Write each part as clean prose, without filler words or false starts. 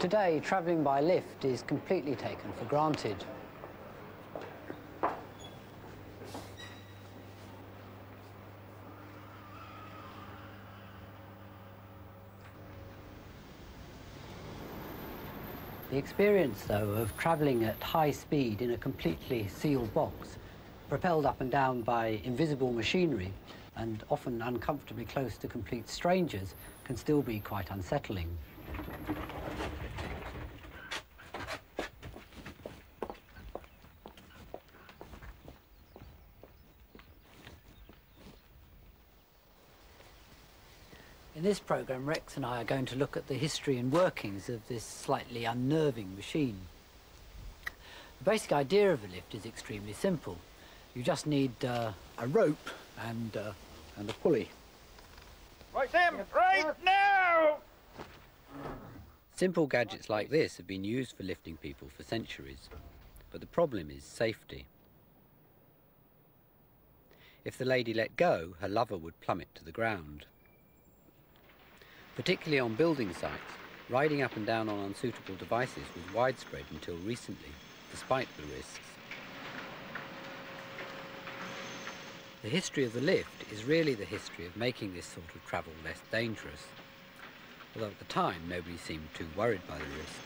Today, travelling by lift is completely taken for granted. The experience, though, of travelling at high speed in a completely sealed box, propelled up and down by invisible machinery, and often uncomfortably close to complete strangers, can still be quite unsettling. In this programme, Rex and I are going to look at the history and workings of this slightly unnerving machine. The basic idea of a lift is extremely simple. You just need a rope and a pulley. Right, Sam, right now! Simple gadgets like this have been used for lifting people for centuries, but the problem is safety. If the lady let go, her lover would plummet to the ground. Particularly on building sites, riding up and down on unsuitable devices was widespread until recently, despite the risks. The history of the lift is really the history of making this sort of travel less dangerous, although at the time nobody seemed too worried by the risks.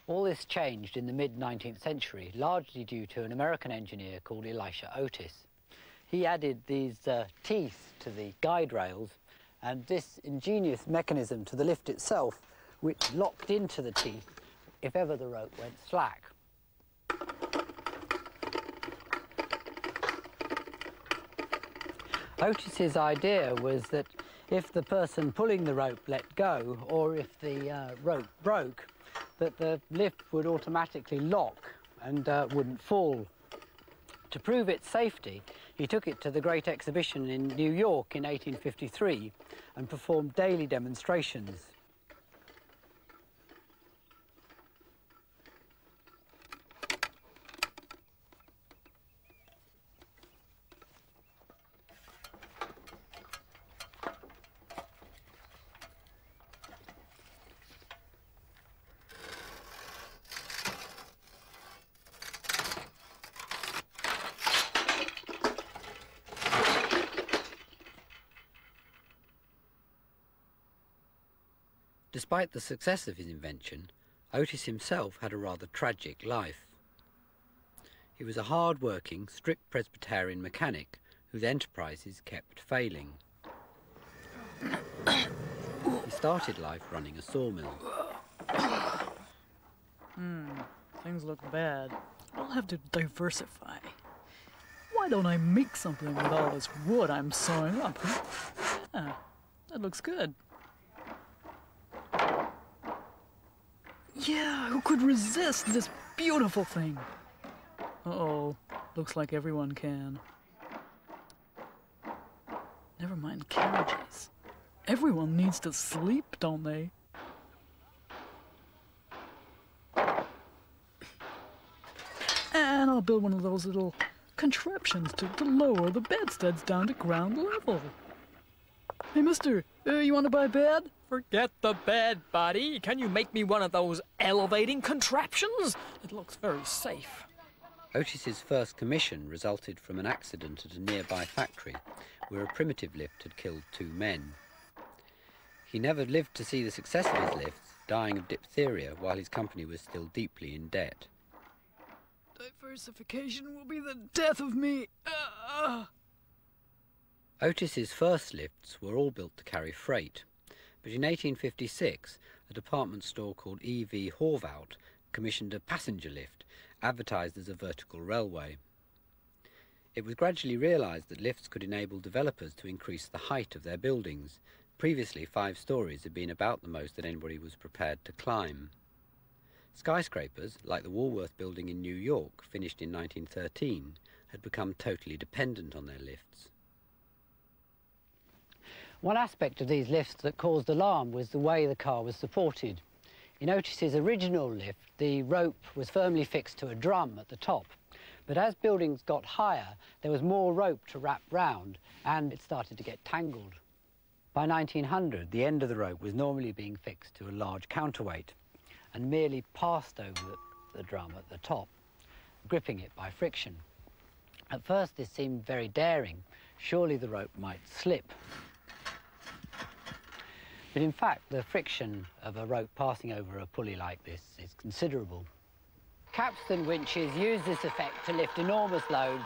All this changed in the mid-19th century, largely due to an American engineer called Elisha Otis. He added these teeth to the guide rails and this ingenious mechanism to the lift itself, which locked into the teeth if ever the rope went slack. Otis's idea was that if the person pulling the rope let go, or if the rope broke, that the lift would automatically lock and wouldn't fall. To prove its safety, he took it to the Great Exhibition in New York in 1853 and performed daily demonstrations. Despite the success of his invention, Otis himself had a rather tragic life. He was a hard-working, strict Presbyterian mechanic whose enterprises kept failing. He started life running a sawmill. Things look bad. I'll have to diversify. Why don't I make something with all this wood I'm sawing up? Yeah, that looks good. Yeah, who could resist this beautiful thing? Uh-oh, looks like everyone can. Never mind carriages. Everyone needs to sleep, don't they? And I'll build one of those little contraptions to lower the bedsteads down to ground level. Hey, mister, you want to buy a bed? Forget the bed, buddy. Can you make me one of those elevating contraptions? It looks very safe. Otis's first commission resulted from an accident at a nearby factory where a primitive lift had killed 2 men. He never lived to see the success of his lifts, dying of diphtheria while his company was still deeply in debt. Diversification will be the death of me. Otis's first lifts were all built to carry freight, but in 1856 a department store called E.V. Horvath commissioned a passenger lift advertised as a vertical railway. It was gradually realised that lifts could enable developers to increase the height of their buildings. Previously 5 stories had been about the most that anybody was prepared to climb. Skyscrapers, like the Woolworth building in New York, finished in 1913, had become totally dependent on their lifts. One aspect of these lifts that caused alarm was the way the car was supported. In Otis's original lift, the rope was firmly fixed to a drum at the top, but as buildings got higher, there was more rope to wrap round, and it started to get tangled. By 1900, the end of the rope was normally being fixed to a large counterweight and merely passed over the drum at the top, gripping it by friction. At first, this seemed very daring. Surely the rope might slip. But in fact, the friction of a rope passing over a pulley like this is considerable. Capstan winches use this effect to lift enormous loads.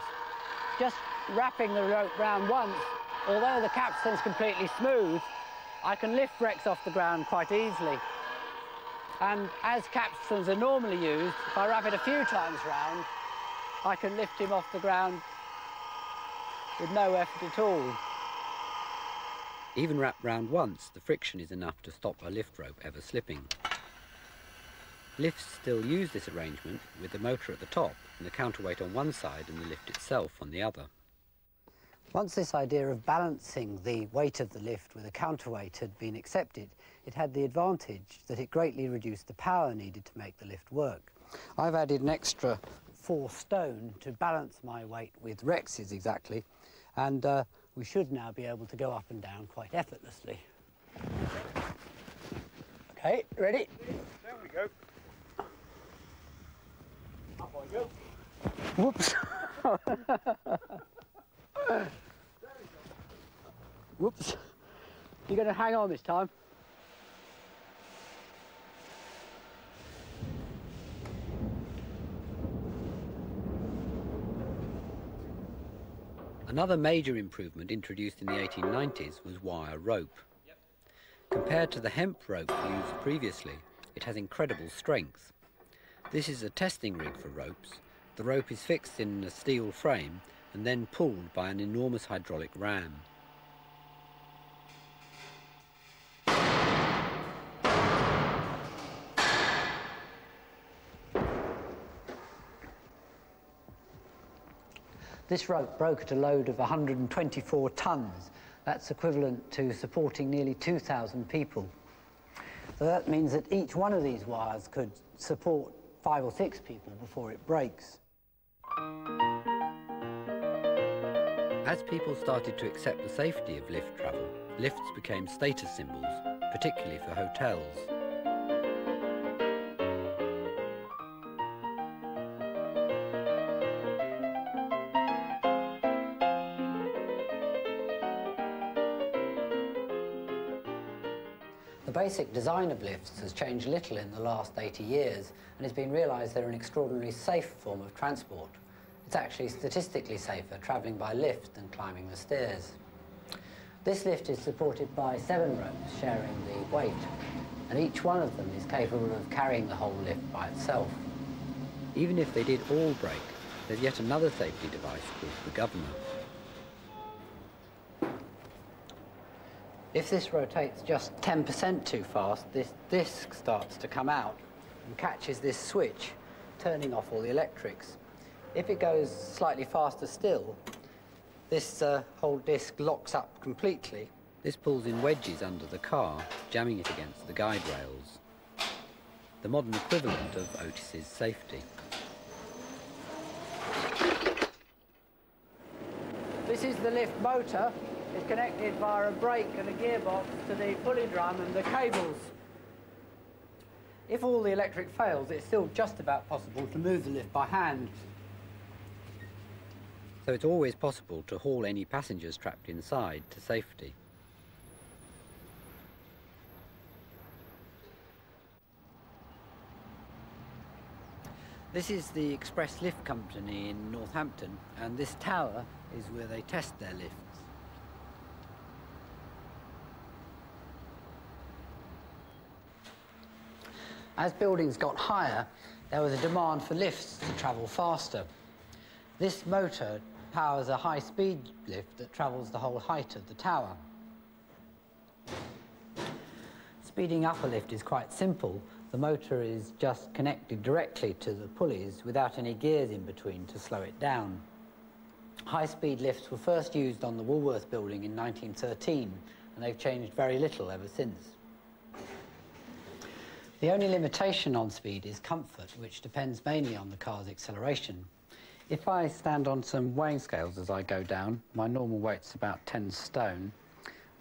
Just wrapping the rope round once, although the capstan's completely smooth, I can lift Rex off the ground quite easily. And as capstans are normally used, if I wrap it a few times round, I can lift him off the ground with no effort at all. Even wrapped round once, the friction is enough to stop a lift rope ever slipping. Lifts still use this arrangement with the motor at the top and the counterweight on one side and the lift itself on the other. Once this idea of balancing the weight of the lift with a counterweight had been accepted, it had the advantage that it greatly reduced the power needed to make the lift work. I've added an extra 4 stone to balance my weight with Rex's exactly, and we should now be able to go up and down quite effortlessly. Okay, ready? There we go. Up I go. Whoops. Whoops. You're going to hang on this time. Another major improvement introduced in the 1890s was wire rope. Compared to the hemp rope used previously, it has incredible strength. This is a testing rig for ropes. The rope is fixed in a steel frame and then pulled by an enormous hydraulic ram. This rope broke at a load of 124 tons. That's equivalent to supporting nearly 2,000 people. So that means that each one of these wires could support 5 or 6 people before it breaks. As people started to accept the safety of lift travel, lifts became status symbols, particularly for hotels. The basic design of lifts has changed little in the last 80 years, and it's been realised they're an extraordinarily safe form of transport. It's actually statistically safer travelling by lift than climbing the stairs. This lift is supported by 7 ropes sharing the weight, and each one of them is capable of carrying the whole lift by itself. Even if they did all break, there's yet another safety device called the governor. If this rotates just 10% too fast, this disc starts to come out and catches this switch, turning off all the electrics. If it goes slightly faster still, this whole disc locks up completely. This pulls in wedges under the car, jamming it against the guide rails. The modern equivalent of Otis's safety. This is the lift motor. It's connected via a brake and a gearbox to the pulley drum and the cables. If all the electric fails, it's still just about possible to move the lift by hand. So it's always possible to haul any passengers trapped inside to safety. This is the Express Lift Company in Northampton, and this tower is where they test their lifts. As buildings got higher, there was a demand for lifts to travel faster. This motor powers a high-speed lift that travels the whole height of the tower. Speeding up a lift is quite simple. The motor is just connected directly to the pulleys without any gears in between to slow it down. High-speed lifts were first used on the Woolworth building in 1913, and they've changed very little ever since. The only limitation on speed is comfort, which depends mainly on the car's acceleration. If I stand on some weighing scales as I go down, my normal weight's about 10 stone,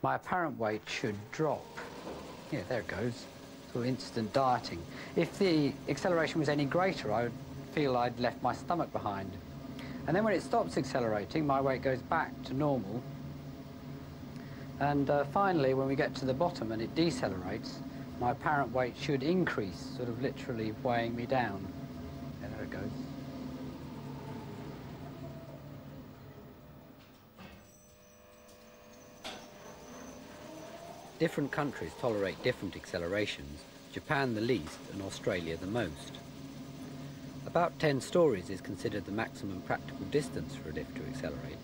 my apparent weight should drop. Yeah, there it goes. Sort of instant dieting. If the acceleration was any greater, I would feel I'd left my stomach behind. And then when it stops accelerating, my weight goes back to normal. And finally, when we get to the bottom and it decelerates, my apparent weight should increase, sort of literally weighing me down. Yeah, there it goes. Different countries tolerate different accelerations, Japan the least and Australia the most. About 10 stories is considered the maximum practical distance for a lift to accelerate,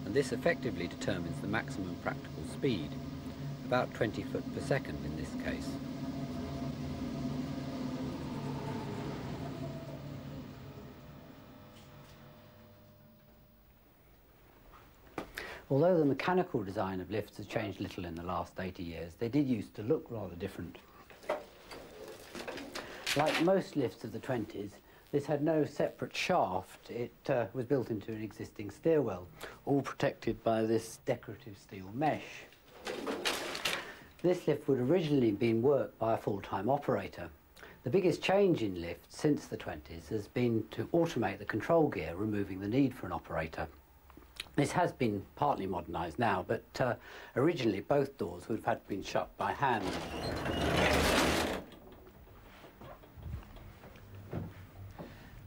and this effectively determines the maximum practical speed, about 20 foot per second in this case. Although the mechanical design of lifts has changed little in the last 80 years, they did used to look rather different. Like most lifts of the 20s, this had no separate shaft. It was built into an existing stairwell, all protected by this decorative steel mesh. This lift would originally have been worked by a full-time operator. The biggest change in lifts since the 20s has been to automate the control gear, removing the need for an operator. This has been partly modernised now, but originally both doors would have had to been shut by hand.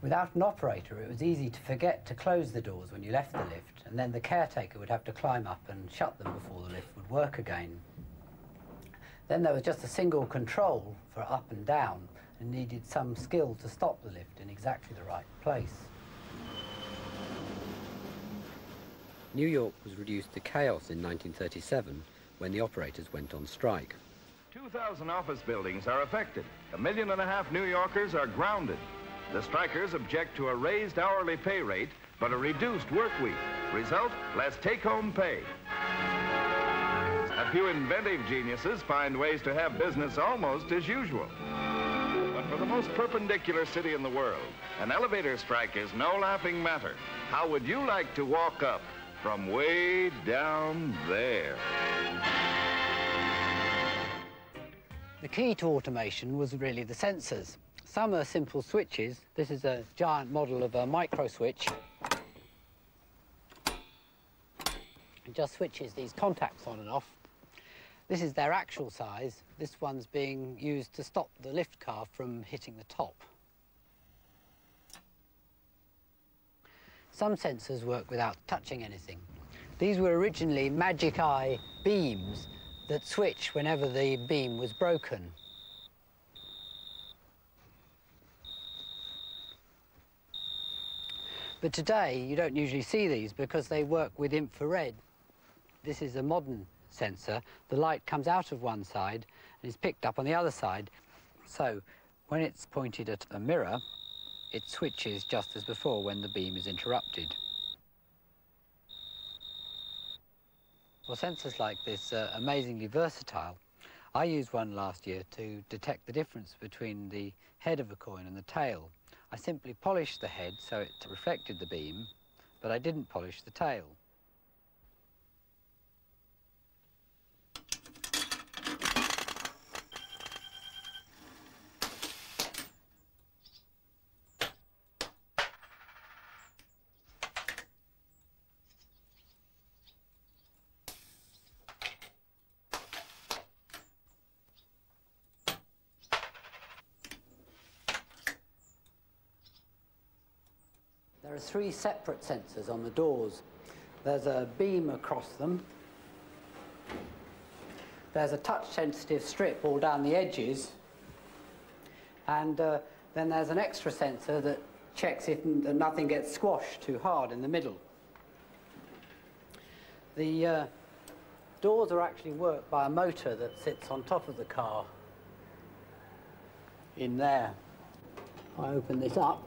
Without an operator, it was easy to forget to close the doors when you left the lift, and then the caretaker would have to climb up and shut them before the lift would work again. Then there was just a single control for up and down, and needed some skill to stop the lift in exactly the right place. New York was reduced to chaos in 1937 when the operators went on strike. 2,000 office buildings are affected. 1.5 million New Yorkers are grounded. The strikers object to a raised hourly pay rate, but a reduced work week. Result, less take-home pay. A few inventive geniuses find ways to have business almost as usual. But for the most perpendicular city in the world, an elevator strike is no laughing matter. How would you like to walk up from way down there? The key to automation was really the sensors. Some are simple switches. This is a giant model of a micro switch. It just switches these contacts on and off. This is their actual size. This one's being used to stop the lift car from hitting the top. Some sensors work without touching anything. These were originally magic eye beams that switch whenever the beam was broken. But today you don't usually see these because they work with infrared. This is a modern sensor. The light comes out of one side and is picked up on the other side. So when it's pointed at a mirror, it switches just as before when the beam is interrupted. Well, sensors like this are amazingly versatile. I used one last year to detect the difference between the head of a coin and the tail. I simply polished the head so it reflected the beam, but I didn't polish the tail. There are 3 separate sensors on the doors. There's a beam across them. There's a touch-sensitive strip all down the edges. And then there's an extra sensor that checks if nothing gets squashed too hard in the middle. The doors are actually worked by a motor that sits on top of the car in there. I open this up.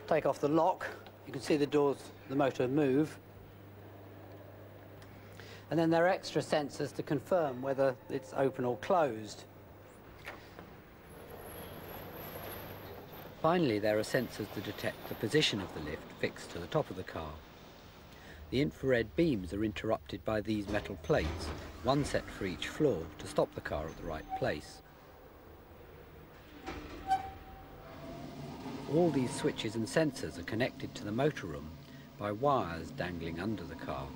Take off the lock, you can see the doors, the motor move. And then there are extra sensors to confirm whether it's open or closed. Finally, there are sensors to detect the position of the lift fixed to the top of the car. The infrared beams are interrupted by these metal plates, one set for each floor, to stop the car at the right place. All these switches and sensors are connected to the motor room by wires dangling under the car.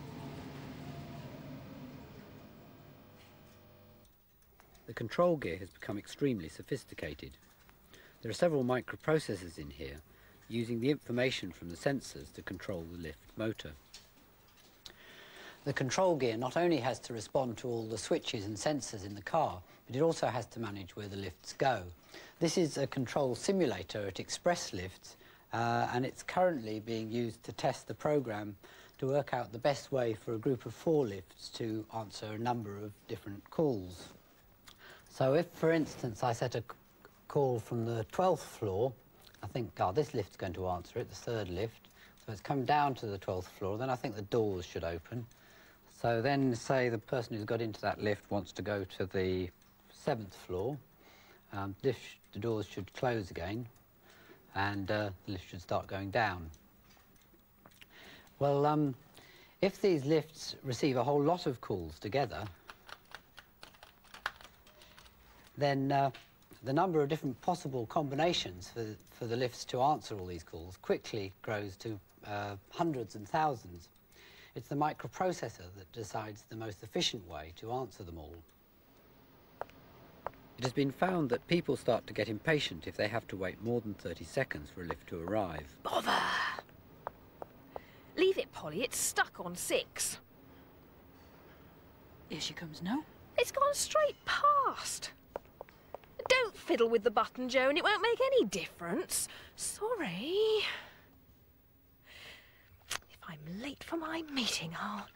The control gear has become extremely sophisticated. There are several microprocessors in here, using the information from the sensors to control the lift motor. The control gear not only has to respond to all the switches and sensors in the car, but it also has to manage where the lifts go. This is a control simulator at Express Lifts, and it's currently being used to test the program to work out the best way for a group of 4 lifts to answer a number of different calls. So if, for instance, I set a call from the 12th floor, I think, oh, this lift's going to answer it, the 3rd lift, so it's come down to the 12th floor, then I think the doors should open. So then, say the person who's got into that lift wants to go to the 7th floor, the doors should close again, and the lift should start going down. Well, if these lifts receive a whole lot of calls together, then the number of different possible combinations for the lifts to answer all these calls quickly grows to hundreds and thousands. It's the microprocessor that decides the most efficient way to answer them all. It has been found that people start to get impatient if they have to wait more than 30 seconds for a lift to arrive. Bother! Leave it, Polly. It's stuck on 6. Here she comes now. It's gone straight past. Don't fiddle with the button, Joan. It won't make any difference. Sorry. If I'm late for my meeting, I'll...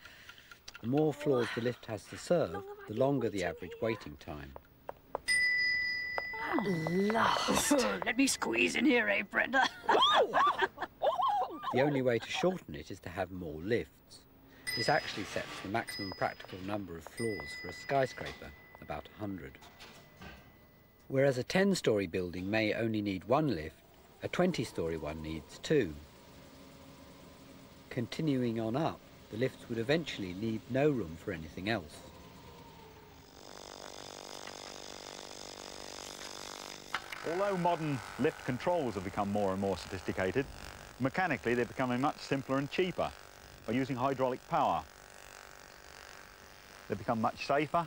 The more floors the lift has to serve, the longer the average waiting time. At last. Let me squeeze in here, eh, Brenda? The only way to shorten it is to have more lifts. This actually sets the maximum practical number of floors for a skyscraper, about 100. Whereas a 10-storey building may only need 1 lift, a 20-storey one needs 2. Continuing on up, the lifts would eventually leave no room for anything else. Although modern lift controls have become more and more sophisticated, mechanically they're becoming much simpler and cheaper by using hydraulic power. They become much safer,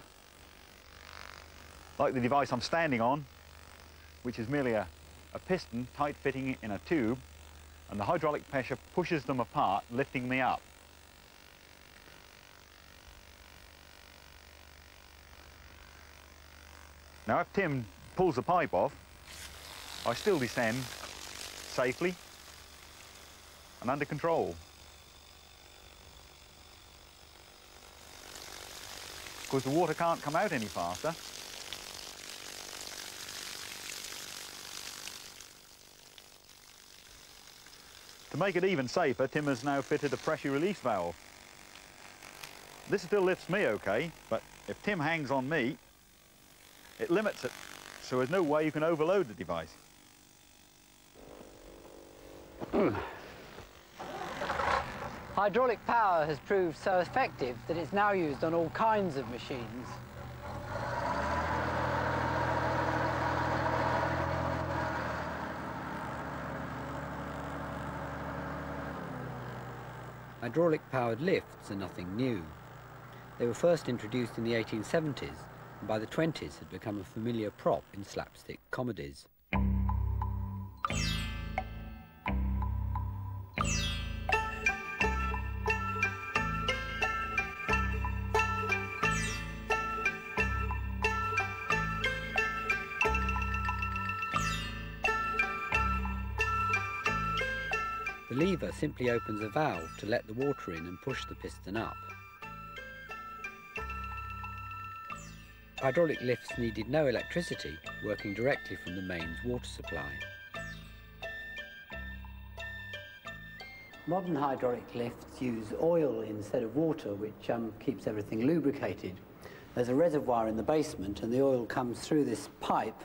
like the device I'm standing on, which is merely a piston tight-fitting in a tube, and the hydraulic pressure pushes them apart, lifting me up. Now if Tim pulls the pipe off, I still descend safely and under control. Because the water can't come out any faster. To make it even safer, Tim has now fitted a pressure release valve. This still lifts me okay, but if Tim hangs on me, it limits it, so there's no way you can overload the device. Hydraulic power has proved so effective that it's now used on all kinds of machines. Hydraulic-powered lifts are nothing new. They were first introduced in the 1870s, and by the 20s had become a familiar prop in slapstick comedies. The lever simply opens a valve to let the water in and push the piston up. Hydraulic lifts needed no electricity, working directly from the mains water supply. Modern hydraulic lifts use oil instead of water, which keeps everything lubricated. There's a reservoir in the basement and the oil comes through this pipe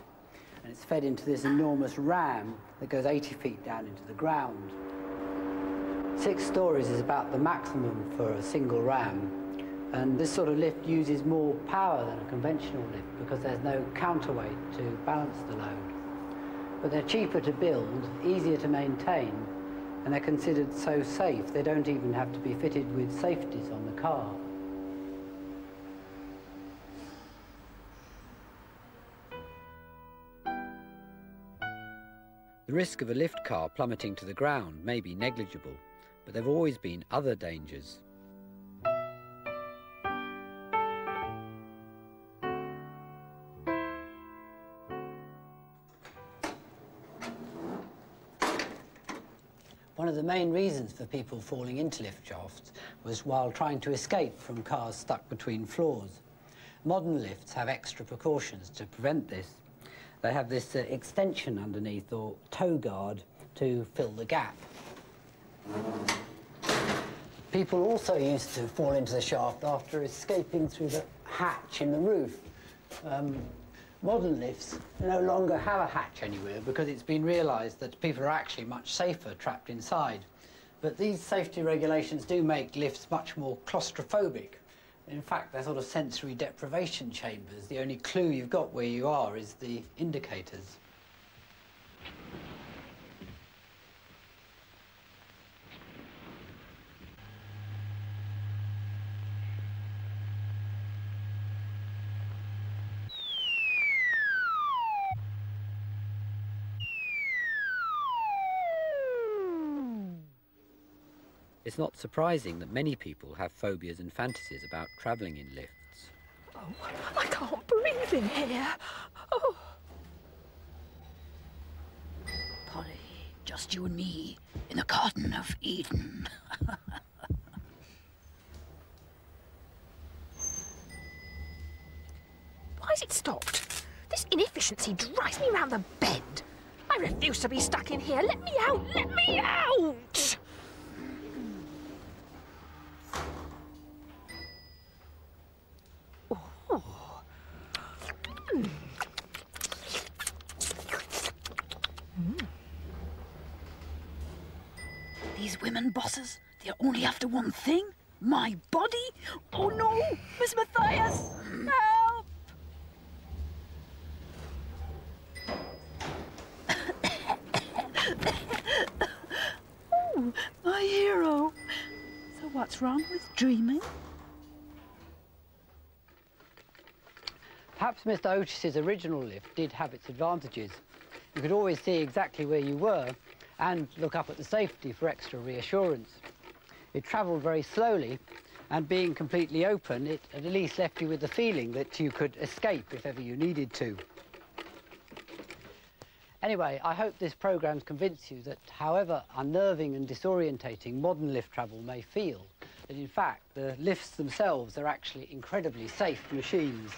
and it's fed into this enormous ram that goes 80 feet down into the ground. 6 stories is about the maximum for a single ram, and this sort of lift uses more power than a conventional lift because there's no counterweight to balance the load. But they're cheaper to build, easier to maintain, and they're considered so safe they don't even have to be fitted with safeties on the car. The risk of a lift car plummeting to the ground may be negligible, but there have always been other dangers. One of the main reasons for people falling into lift shafts was while trying to escape from cars stuck between floors. Modern lifts have extra precautions to prevent this. They have this extension underneath, or toe guard, to fill the gap. People also used to fall into the shaft after escaping through the hatch in the roof. Modern lifts no longer have a hatch anywhere because it's been realised that people are actually much safer trapped inside. But these safety regulations do make lifts much more claustrophobic. In fact, they're sort of sensory deprivation chambers. The only clue you've got where you are is the indicators. It's not surprising that many people have phobias and fantasies about travelling in lifts. Oh, I can't breathe in here. Oh. Polly, just you and me in the Garden of Eden. Why has it stopped? This inefficiency drives me round the bend. I refuse to be stuck in here. Let me out! Let me out! These women bosses, they're only after one thing, my body. Oh no, Miss Matthias, help! Oh, my hero. So what's wrong with dreaming? Perhaps Mr. Otis's original lift did have its advantages. You could always see exactly where you were and look up at the safety for extra reassurance. It travelled very slowly, and being completely open, it at least left you with the feeling that you could escape if ever you needed to. Anyway, I hope this programme's convinced you that however unnerving and disorientating modern lift travel may feel, that in fact the lifts themselves are actually incredibly safe machines.